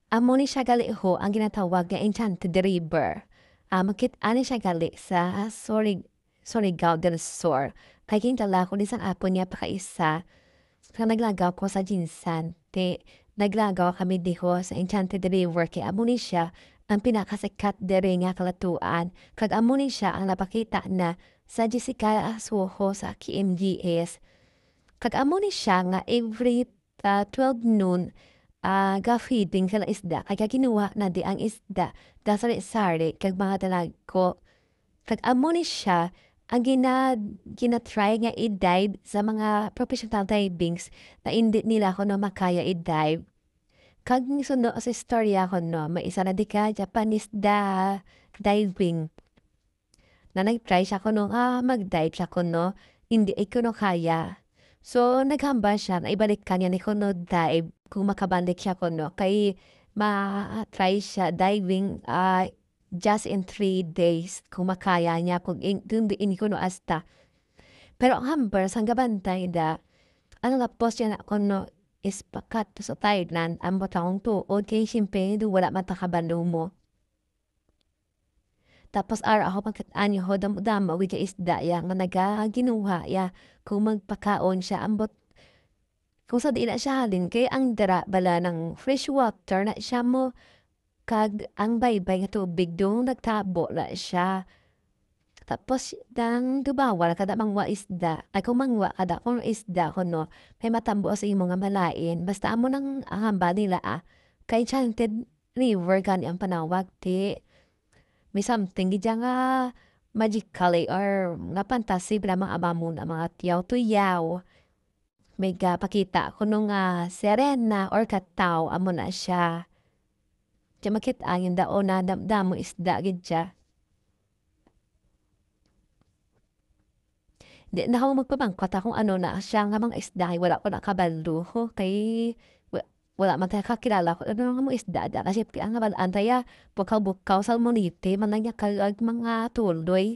Amo ni siya gali ho ang ginatawag nga Enchanted River. Makit-ani siya gali sa Surigao del Sur. Kay gindala ko isang apo niya pakaisa sa naglagaw ko sa Jinsan. Naglagaw kami diho sa Enchanted River kay amo ni siya ang pinakasikat diri nga kalatuan. Kag amo ni siya ang napakita na sa Jessica Asuho sa KMGS. Kag amo ni siya nga every 12 noon ga-feeding sila isda kay ginuwa na di ang isda da sari-sari kag mga dalagko. Kag amo ni siya ang gina-try nga i-dive sa mga professional divings na hindi nila kuno makaya i-dive. Kag sundo sa istorya kuno maisa na di ka Japanese diving na nag-try siya kuno mag-dive siya kuno hindi kuno kaya. So, naghambal siya na ibalik kanya ni kuno dive kung makabalik siya kuno kay ma-try siya diving just in 3 days kung makaya niya kung dundiin kuno asta. Pero ang hambal sang gabantay da ano lapos niya na kuno is pakat sa Thailand ang botang tuod kay siyempre wala man ta kabalo mo. Tapos ako pagkat-anyo ho damo-damo wid isda ya nga ginuha ya kung magpakaon siya ambot kung sa di na siya halin kay ang dara bala ng fresh water na siya mo kag ang baybay nga tubig dong nagtabo na siya. Tapos dang dubawal kada mangwa isda ay kung mangwa kada kung isda kuno may matambo sa imo nga malain basta amo nang hamba nila kay Enchanted River gani ang panawag may something gidya nga magically or nga fantasy bala mga aba na mga tiyaw-tuyaw. May pakita kuno nga serena or kataw amo na siya. Diya makita yung daon na damo isda gidya. Di na ako magpamangkot kung ano na siya nga mga isda ay wala ko nakabalo ho kay wala man tayo kakilala ko ano nga mga isda da kasi ang nga antaya bukaw-bukaw salmonite man nga kalag mga tuloy.